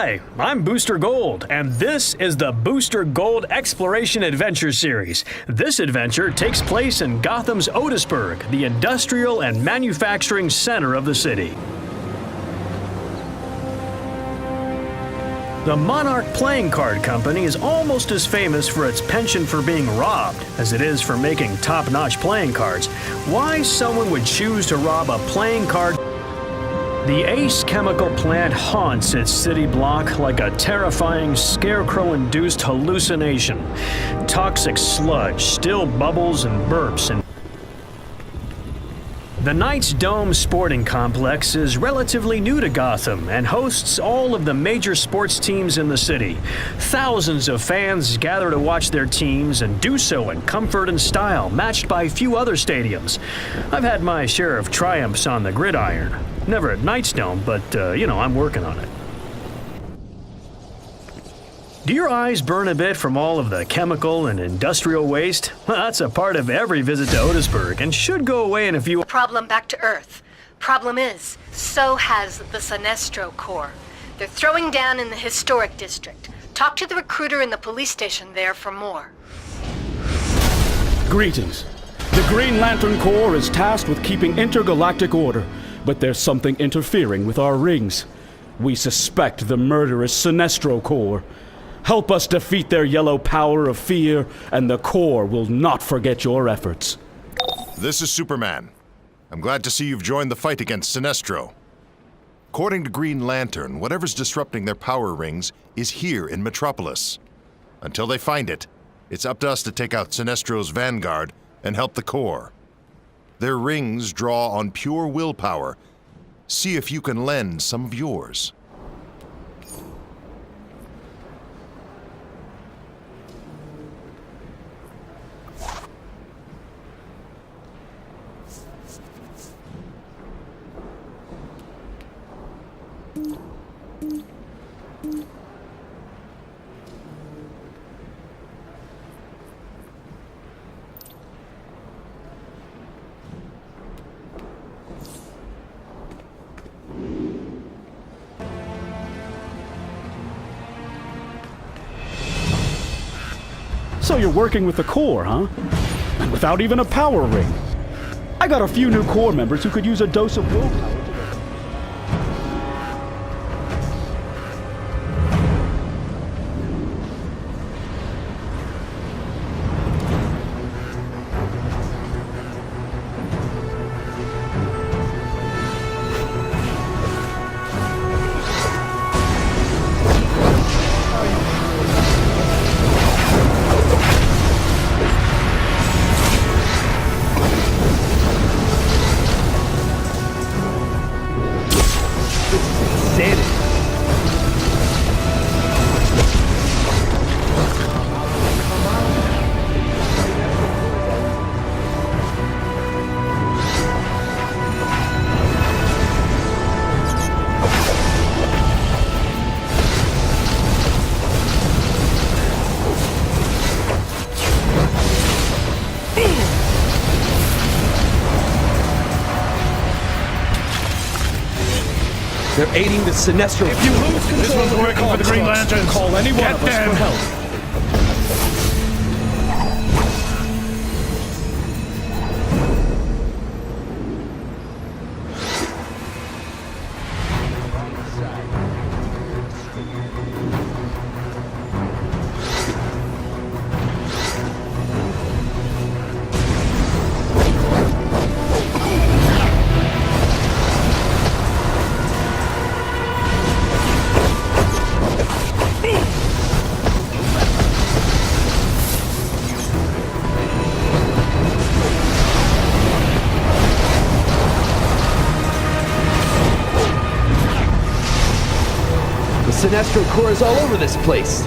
Hi, I'm Booster Gold, and this is the Booster Gold Exploration Adventure Series. This adventure takes place in Gotham's Otisburg, the industrial and manufacturing center of the city. The Monarch Playing Card Company is almost as famous for its penchant for being robbed as it is for making top-notch playing cards. Why someone would choose to rob a playing card? The Ace chemical plant haunts its city block like a terrifying scarecrow-induced hallucination. Toxic sludge still bubbles and burps and the Knights Dome Sporting Complex is relatively new to Gotham and hosts all of the major sports teams in the city. Thousands of fans gather to watch their teams and do so in comfort and style, matched by few other stadiums. I've had my share of triumphs on the gridiron. Never at Knights Dome, but, I'm working on it. Do your eyes burn a bit from all of the chemical and industrial waste? Well, that's a part of every visit to Otisburg and should go away in a few... Problem back to Earth. Problem is, so has the Sinestro Corps. They're throwing down in the historic district. Talk to the recruiter in the police station there for more. Greetings. The Green Lantern Corps is tasked with keeping intergalactic order, but there's something interfering with our rings. We suspect the murderous Sinestro Corps. Help us defeat their yellow power of fear, and the Corps will not forget your efforts. This is Superman. I'm glad to see you've joined the fight against Sinestro. According to Green Lantern, whatever's disrupting their power rings is here in Metropolis. Until they find it, it's up to us to take out Sinestro's vanguard and help the Corps. Their rings draw on pure willpower. See if you can lend some of yours. So you're working with the Corps, huh? And without even a power ring. I got a few new Corps members who could use a dose of willpower. They're aiding the Sinestro. If you lose control, this one's working for the Green Lanterns. Call any one of us for help. Sinestro Corps is all over this place.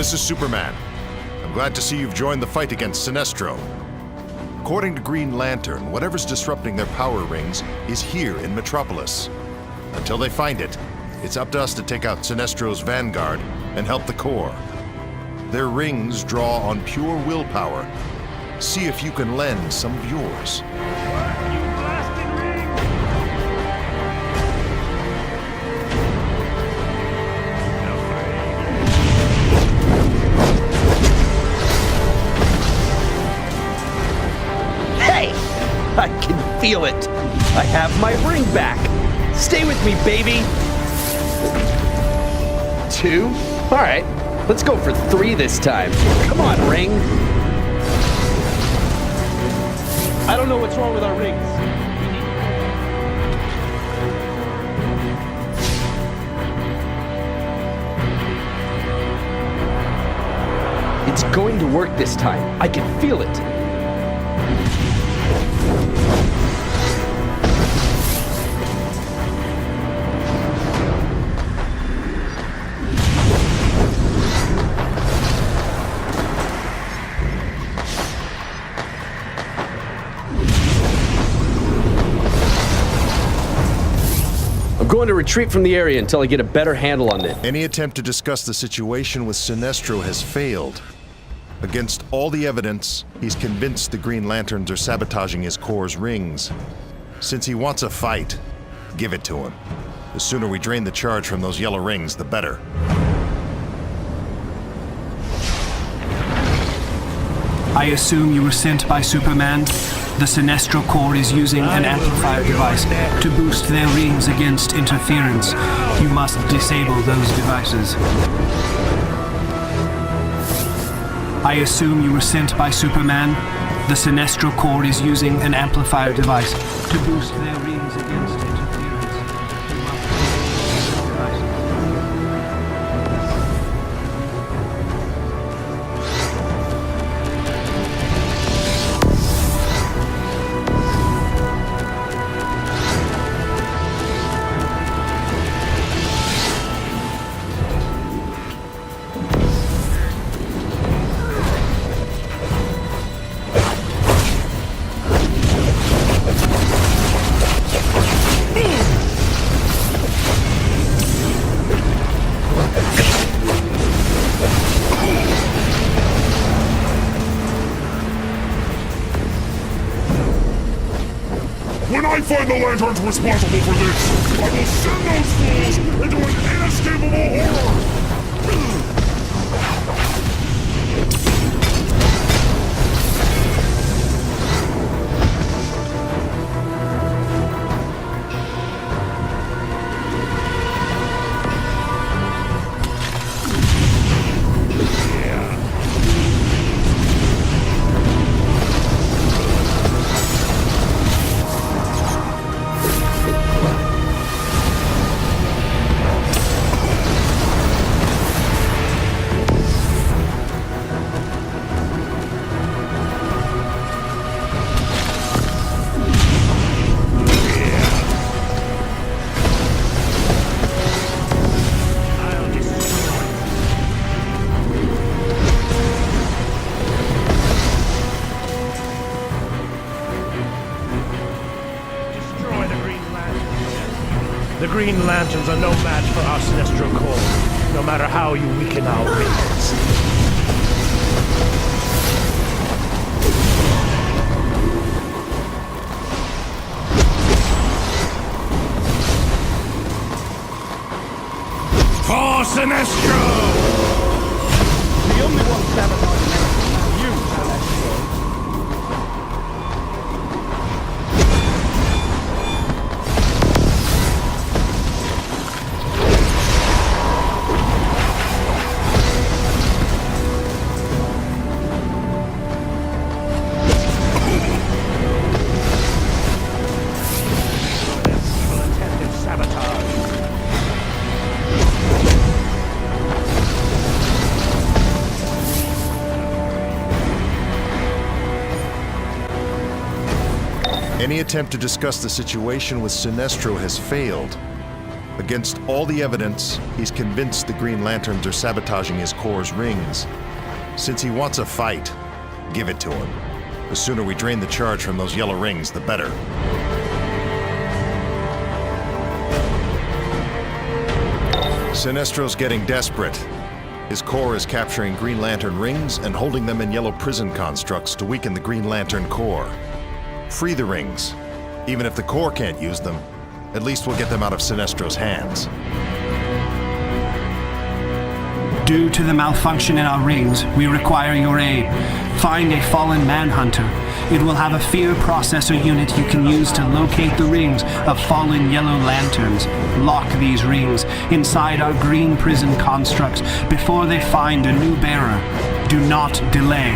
This is Superman. I'm glad to see you've joined the fight against Sinestro. According to Green Lantern, whatever's disrupting their power rings is here in Metropolis. Until they find it, it's up to us to take out Sinestro's vanguard and help the Corps. Their rings draw on pure willpower. See if you can lend some of yours. Hey! I can feel it. I have my ring back. Stay with me, baby. 2? All right. Let's go for 3 this time. Come on, ring. I don't know what's wrong with our rings. It's going to work this time. I can feel it. I'm going to retreat from the area until I get a better handle on it. Any attempt to discuss the situation with Sinestro has failed. Against all the evidence, he's convinced the Green Lanterns are sabotaging his Corps' rings. Since he wants a fight, give it to him. The sooner we drain the charge from those yellow rings, the better. I assume you were sent by Superman? The Sinestro Corps is using an amplifier device to boost their rings against interference. You must disable those devices. I assume you were sent by Superman? The Sinestro Corps is using an amplifier device to boost their rings against interference. You must disable those devices. When I find the Lanterns responsible for this, I will send those fools into an inescapable horror! The Green Lanterns are no match for our Sinestro Corps, no matter how you weaken our rings. For Sinestro! The only one sabotaging is you, Sinestro. Any attempt to discuss the situation with Sinestro has failed. Against all the evidence, he's convinced the Green Lanterns are sabotaging his Corps' rings. Since he wants a fight, give it to him. The sooner we drain the charge from those yellow rings, the better. Sinestro's getting desperate. His Corps is capturing Green Lantern rings and holding them in yellow prison constructs to weaken the Green Lantern Corps. Free the rings. Even if the Corps can't use them, at least we'll get them out of Sinestro's hands. Due to the malfunction in our rings, we require your aid. Find a fallen manhunter. It will have a fear processor unit you can use to locate the rings of fallen yellow lanterns. Lock these rings inside our green prison constructs before they find a new bearer. Do not delay.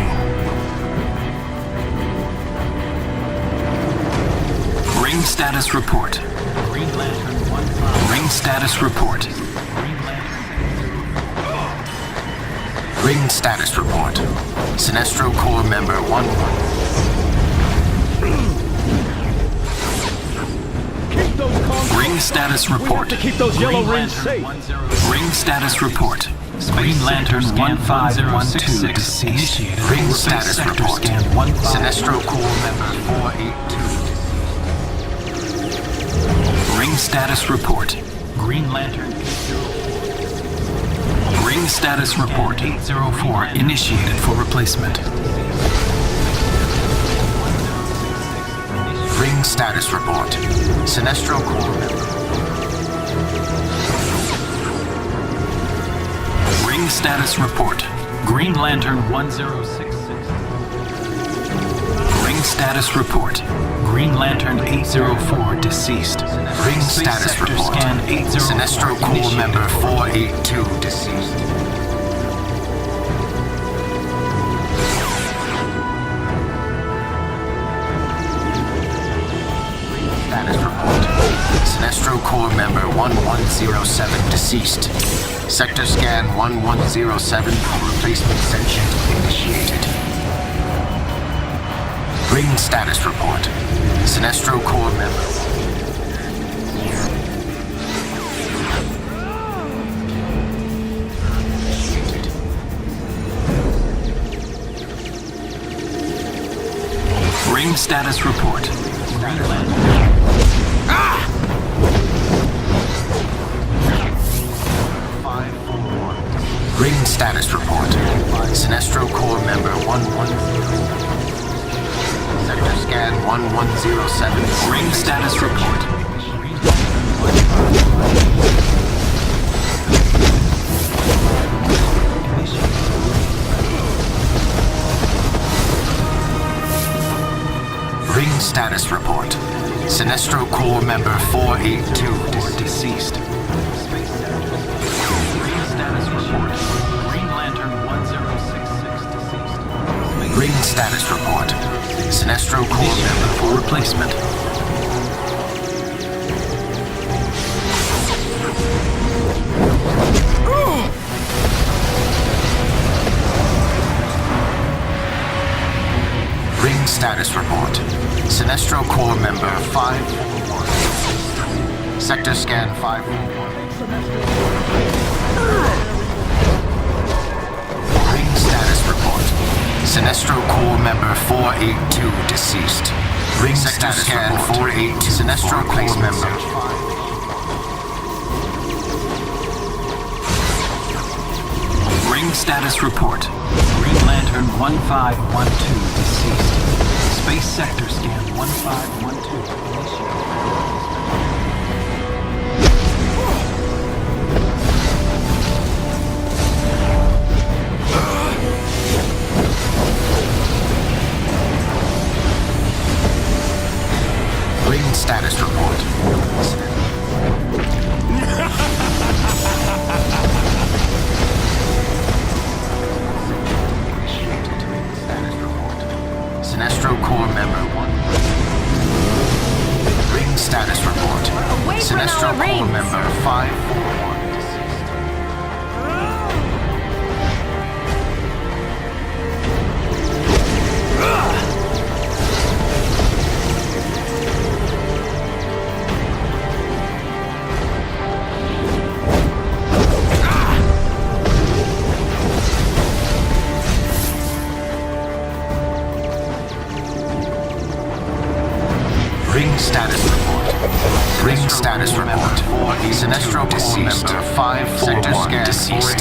Ring status report. Ring status report. Ring status report. Sinestro Corps member 1-1. Ring status report. Keep those yellow rings safe. Ring status report. Green Lantern 15126 deceased. Ring status report. Sinestro Corps member 482. Ring status report. Green Lantern 804. Ring status report. 804 initiated for replacement. Ring status report. Sinestro Corps member. Ring status report. Green Lantern 1066. Ring status report. Green Lantern 804 deceased. Ring status report. Sinestro Corps member 482 deceased. Status report. Sinestro Corps member 1107 deceased. Sector scan 1107 for replacement sentient initiated. Ring status report. Sinestro Corps member. Ring status report. Ring status report. Sinestro Corps member 110. Sector scan 1107. Ring status report. Ring status report. Sinestro Corps member 482 deceased. Ring status report. Green Lantern 1066 deceased. Ring status report. Sinestro Corps member for replacement. Ring status report. Sinestro Corps member 541. Sector scan 541. Ring status report. Sinestro Corps member 482 deceased. Ring sector scan 482. Sinestro Corps member 5. Ring status report. Green Lantern 1512 deceased. Space sector scan 1512 initiated. Ring status report. Sinestro Corps member 1. Ring status report. Sinestro Corps member 541. Ring status report. Ring status report. Sinestro deceased. Member 541 deceased.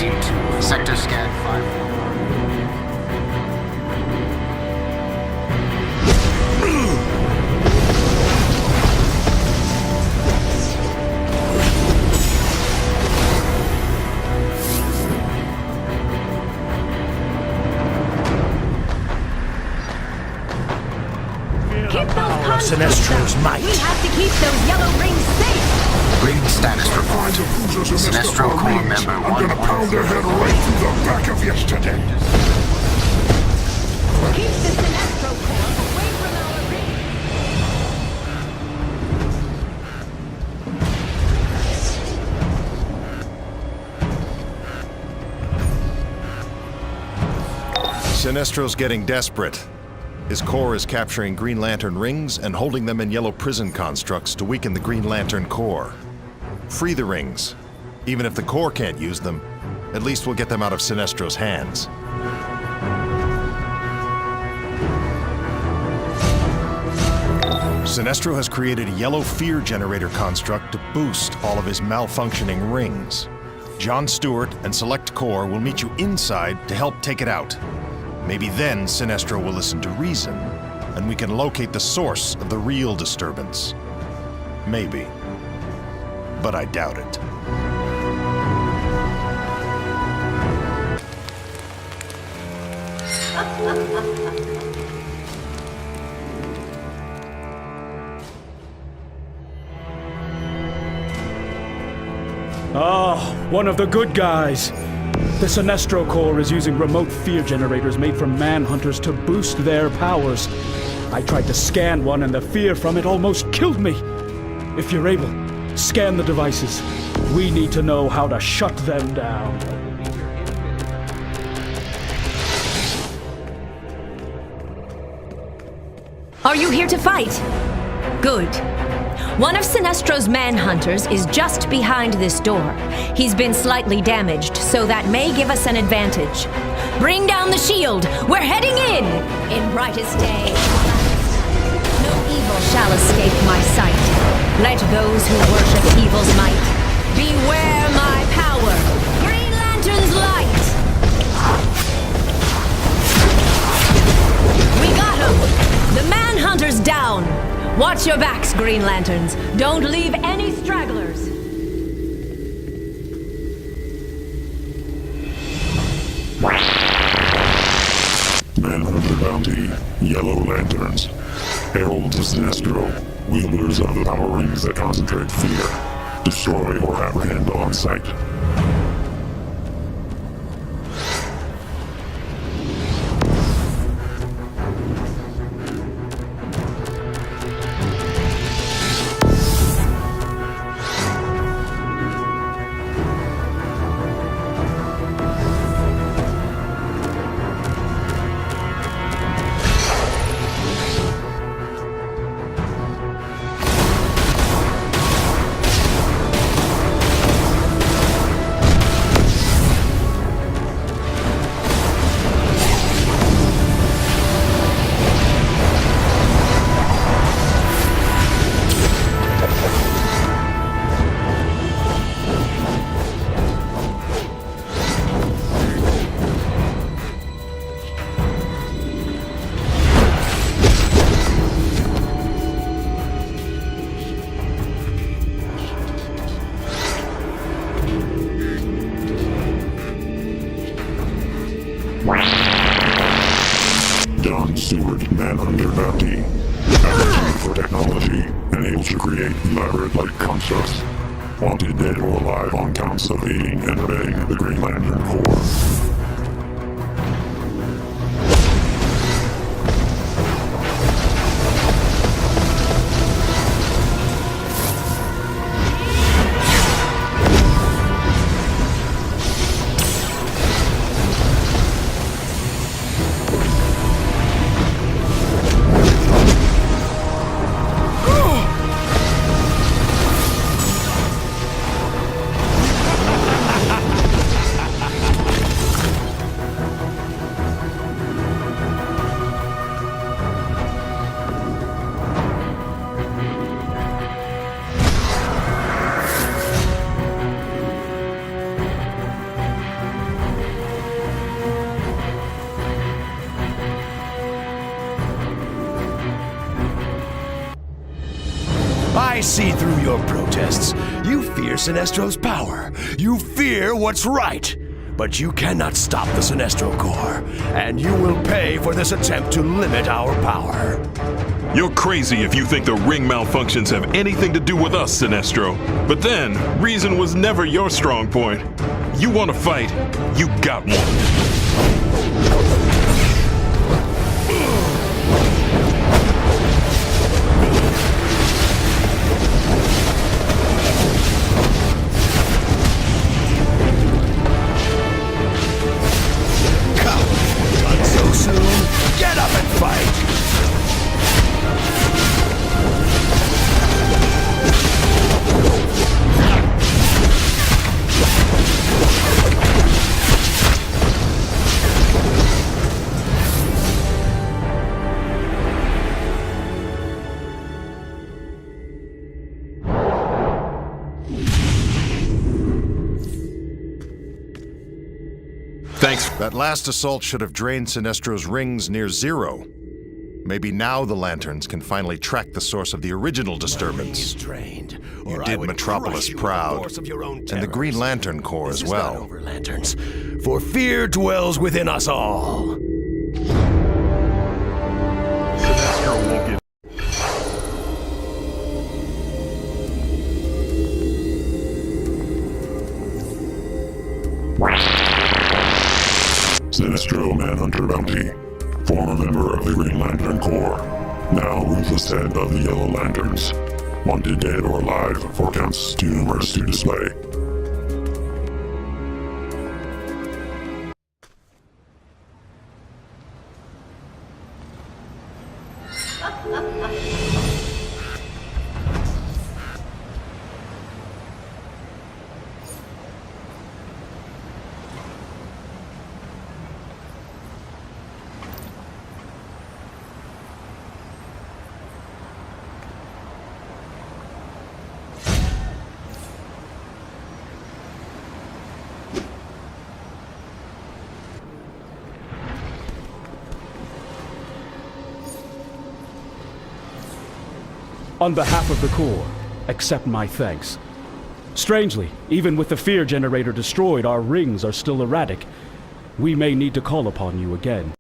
Sector scan 541. Sinestro's might. We have to keep those yellow rings safe. Ring status report. Sinestro core member I'm gonna pound their head right through the back of yesterday. Keep the Sinestro core away from our rings. Sinestro's getting desperate. His core is capturing Green Lantern rings and holding them in yellow prison constructs to weaken the Green Lantern core. Free the rings. Even if the core can't use them, at least we'll get them out of Sinestro's hands. Sinestro has created a yellow fear generator construct to boost all of his malfunctioning rings. John Stewart and Select Core will meet you inside to help take it out. Maybe then Sinestro will listen to reason, and we can locate the source of the real disturbance. Maybe. But I doubt it. One of the good guys. The Sinestro Corps is using remote fear generators made from manhunters to boost their powers. I tried to scan one and the fear from it almost killed me. If you're able, scan the devices. We need to know how to shut them down. Are you here to fight? Good. One of Sinestro's manhunters is just behind this door. He's been slightly damaged, so that may give us an advantage. Bring down the shield! We're heading in brightest day. No evil shall escape my sight. Let those who worship evil's might beware my power. Green Lantern's light! We got him! The manhunter's down! Watch your backs, Green Lanterns. Don't leave any stragglers. Manhunter bounty, Yellow Lanterns. Heralds of Sinestro, wielders of the power rings that concentrate fear. Destroy or apprehend on sight. John Stewart, Manhunter bounty. Aptitude for technology, and able to create elaborate light constructs. Wanted dead or alive on counts of aiding and abetting the Green Lantern Corps. I see through your protests. You fear Sinestro's power. You fear what's right. But you cannot stop the Sinestro Corps, and you will pay for this attempt to limit our power. You're crazy if you think the ring malfunctions have anything to do with us, Sinestro. But then, reason was never your strong point. You want to fight, you got one. Get up and fight! Thanks. That last assault should have drained Sinestro's rings near zero. Maybe now the Lanterns can finally track the source of the original disturbance. Drained, You did Metropolis proud, and the Green Lantern Corps as well. Over, Lanterns, for fear dwells within us all. Sinestro won't give. Sinestro Manhunter Bounty, former member of the Green Lantern Corps, now ruthless head of the Yellow Lanterns. Wanted dead or alive for counts too numerous to display. On behalf of the Corps, accept my thanks. Strangely, even with the fear generator destroyed, our rings are still erratic. We may need to call upon you again.